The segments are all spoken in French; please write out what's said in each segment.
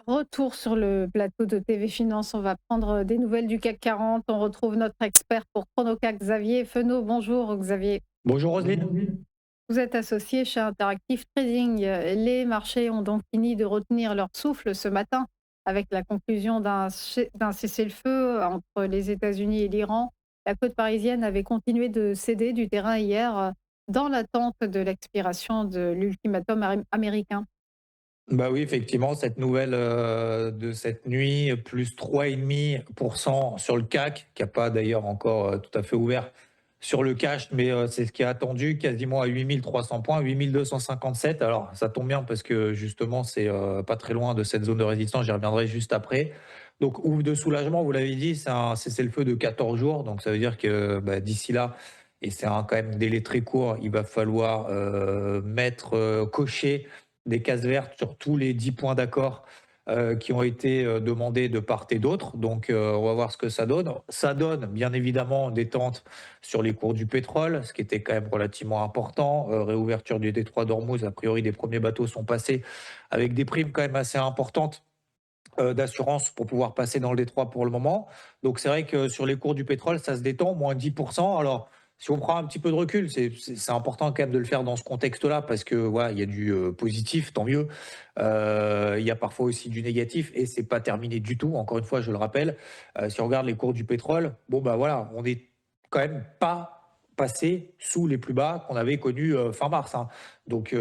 Retour sur le plateau de TV Finance, on va prendre des nouvelles du CAC 40. On retrouve notre expert pour Chronoca, Xavier Fenot. Bonjour Xavier. Bonjour Bonjour Roselyne. Roselyne. Vous êtes associé chez Interactive Trading. Les marchés ont donc fini de retenir leur souffle ce matin avec la conclusion d'un cessez-le-feu entre les États-Unis et l'Iran. La côte parisienne avait continué de céder du terrain hier dans l'attente de l'expiration de l'ultimatum américain. Bah oui, effectivement, cette nouvelle de cette nuit, plus 3,5% sur le CAC, qui n'a pas d'ailleurs encore tout à fait ouvert sur le cash, mais c'est ce qui est attendu, quasiment à 8 300 points, 8 257. Alors, ça tombe bien parce que justement, c'est pas très loin de cette zone de résistance, j'y reviendrai juste après. Donc, ouvre de soulagement, vous l'avez dit, c'est un cessez-le-feu de 14 jours, donc ça veut dire que bah, d'ici là, et c'est un quand même délai très court, il va falloir cocher des cases vertes sur tous les 10 points d'accord qui ont été demandés de part et d'autre. Donc, on va voir ce que ça donne. Ça donne, bien évidemment, des tentes sur les cours du pétrole, ce qui était quand même relativement important. Réouverture du détroit d'Ormuz, a priori, des premiers bateaux sont passés avec des primes quand même assez importantes d'assurance pour pouvoir passer dans le détroit pour le moment. Donc c'est vrai que sur les cours du pétrole, ça se détend, moins 10%. Alors, si on prend un petit peu de recul, c'est important quand même de le faire dans ce contexte-là, parce que voilà, il y a du positif, tant mieux. Il y a parfois aussi du négatif, et c'est pas terminé du tout. Encore une fois, je le rappelle, si on regarde les cours du pétrole, bon bah voilà, on est quand même pas passé sous les plus bas qu'on avait connus fin mars, hein. Donc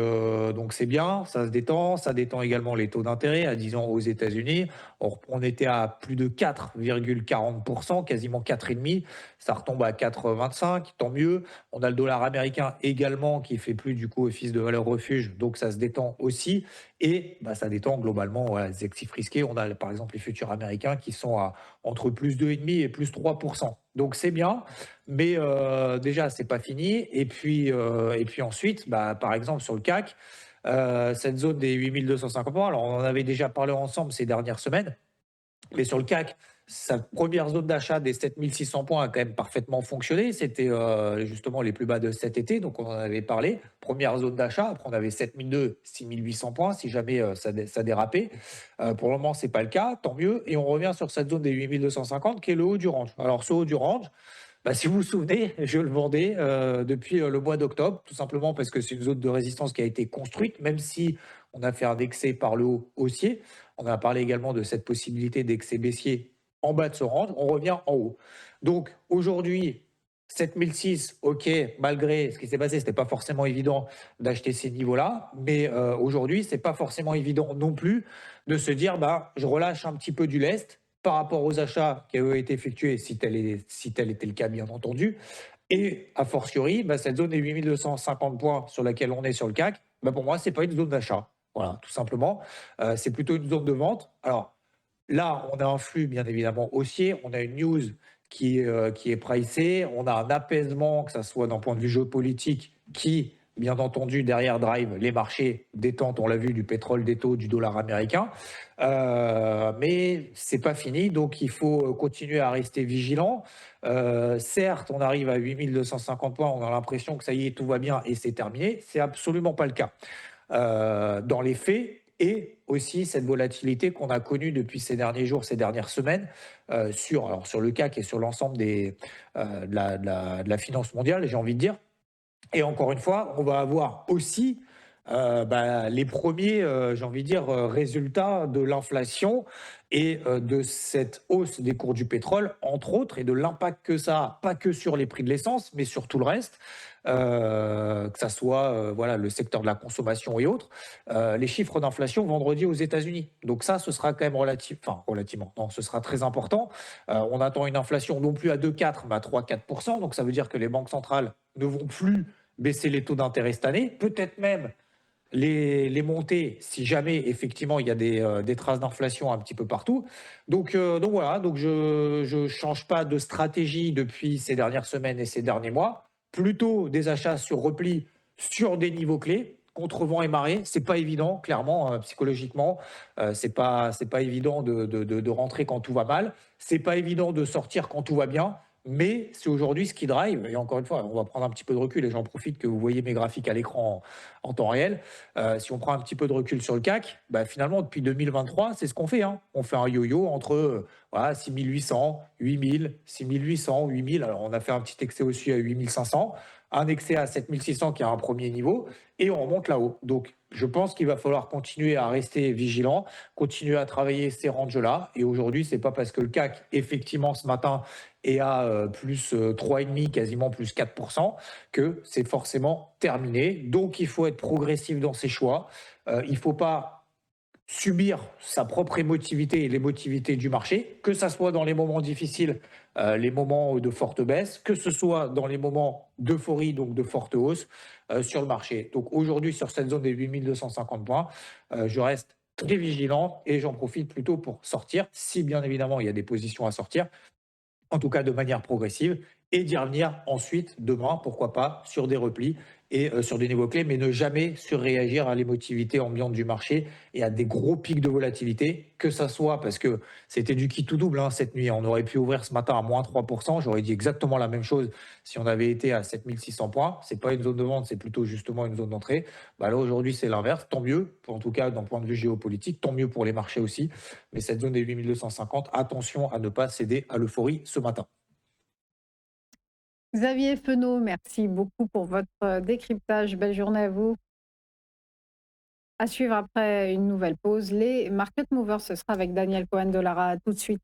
c'est bien, ça détend également les taux d'intérêt à 10 ans aux États-Unis. On était à plus de 4,40%, quasiment 4,5%. Ça retombe à 4,25, tant mieux. On a le dollar américain également qui fait plus du coup office de valeur refuge, donc ça se détend aussi. Et bah, ça détend globalement voilà, les actifs risqués. On a par exemple les futurs américains qui sont à entre plus 2,5 et plus 3%. Donc c'est bien, mais déjà c'est pas fini. Et puis ensuite, bah, par exemple sur le CAC, cette zone des 8 250 points, alors on en avait déjà parlé ensemble ces dernières semaines, mais sur le CAC, sa première zone d'achat des 7 600 points a quand même parfaitement fonctionné. C'était justement les plus bas de cet été, donc on en avait parlé. Première zone d'achat, après on avait 7 200, 6 800 points si jamais ça dérapait. Pour le moment, c'est pas le cas, tant mieux. Et on revient sur cette zone des 8 250 qui est le haut du range. Alors ce haut du range, bah, si vous vous souvenez, je le vendais depuis le mois d'octobre, tout simplement parce que c'est une zone de résistance qui a été construite, même si on a fait un excès par le haut haussier. On a parlé également de cette possibilité d'excès baissier en bas de ce range. On revient en haut. Donc aujourd'hui, 7006, ok, malgré ce qui s'est passé, ce n'était pas forcément évident d'acheter ces niveaux-là, mais aujourd'hui, ce n'est pas forcément évident non plus de se dire, bah, je relâche un petit peu du lest par rapport aux achats qui avaient été effectués, si tel était le cas, bien entendu. Et a fortiori, bah, cette zone des 8 250 points sur laquelle on est sur le CAC, bah, pour moi, ce n'est pas une zone d'achat. Voilà, tout simplement. C'est plutôt une zone de vente. Alors là, on a un flux, bien évidemment, haussier. On a une news qui est pricée. On a un apaisement, que ce soit d'un point de vue géopolitique, qui, bien entendu, derrière drive les marchés détente, on l'a vu, du pétrole, des taux, du dollar américain. Mais c'est pas fini, donc il faut continuer à rester vigilant. Certes, on arrive à 8 250 points, on a l'impression que ça y est, tout va bien et c'est terminé. C'est absolument pas le cas dans les faits, et aussi cette volatilité qu'on a connue depuis ces derniers jours, ces dernières semaines, sur le CAC et sur l'ensemble de la finance mondiale, j'ai envie de dire. Et encore une fois, on va avoir aussi bah, les premiers, j'ai envie de dire, résultats de l'inflation et de cette hausse des cours du pétrole, entre autres, et de l'impact que ça a, pas que sur les prix de l'essence, mais sur tout le reste, que ça soit voilà, le secteur de la consommation et autres. Les chiffres d'inflation vendredi aux États-Unis. Donc ça, ce sera quand même relativement, non, ce sera très important. On attend une inflation non plus à 2,4, mais à 3-4%. Donc ça veut dire que les banques centrales ne vont plus baisser les taux d'intérêt cette année, peut-être même les monter si jamais effectivement il y a des traces d'inflation un petit peu partout. Donc voilà, donc je ne change pas de stratégie depuis ces dernières semaines et ces derniers mois. Plutôt des achats sur repli sur des niveaux clés. Contre vent et marée, c'est pas évident, clairement, psychologiquement. C'est pas évident de rentrer quand tout va mal. C'est pas évident de sortir quand tout va bien. mais c'est aujourd'hui ce qui drive et encore une fois, on va prendre un petit peu de recul et j'en profite que vous voyez mes graphiques à l'écran en temps réel. Si on prend un petit peu de recul sur le CAC, bah, finalement depuis 2023, c'est ce qu'on fait, hein. On fait un yo-yo entre, voilà 6 800, 8 000, 6 800, 8 000. Alors on a fait un petit excès aussi à 8 500, un excès à 7 600 qui est un premier niveau et on remonte là-haut. Donc je pense qu'il va falloir continuer à rester vigilant, continuer à travailler ces ranges-là et aujourd'hui, c'est pas parce que le CAC effectivement ce matin et à plus 3,5, quasiment plus 4%, que c'est forcément terminé. Donc il faut être progressif dans ses choix. Il ne faut pas subir sa propre émotivité et l'émotivité du marché, que ça soit dans les moments difficiles, les moments de forte baisse, que ce soit dans les moments d'euphorie, donc de forte hausse sur le marché. Donc aujourd'hui, sur cette zone des 8 250 points, je reste très vigilant et j'en profite plutôt pour sortir, si bien évidemment il y a des positions à sortir, en tout cas de manière progressive, et d'y revenir ensuite, demain, pourquoi pas, sur des replis et sur des niveaux clés, mais ne jamais surréagir à l'émotivité ambiante du marché et à des gros pics de volatilité, que ça soit parce que c'était du qui tout double hein, cette nuit. On aurait pu ouvrir ce matin à moins 3%. J'aurais dit exactement la même chose si on avait été à 7600 points. C'est pas une zone de vente, c'est plutôt justement une zone d'entrée. Bah là, aujourd'hui, c'est l'inverse. Tant mieux, en tout cas d'un point de vue géopolitique, tant mieux pour les marchés aussi. Mais cette zone des 8250, attention à ne pas céder à l'euphorie ce matin. Xavier Fenot, merci beaucoup pour votre décryptage. Belle journée à vous. À suivre après une nouvelle pause, les Market Movers, ce sera avec Daniel Cohen de Lara. À tout de suite.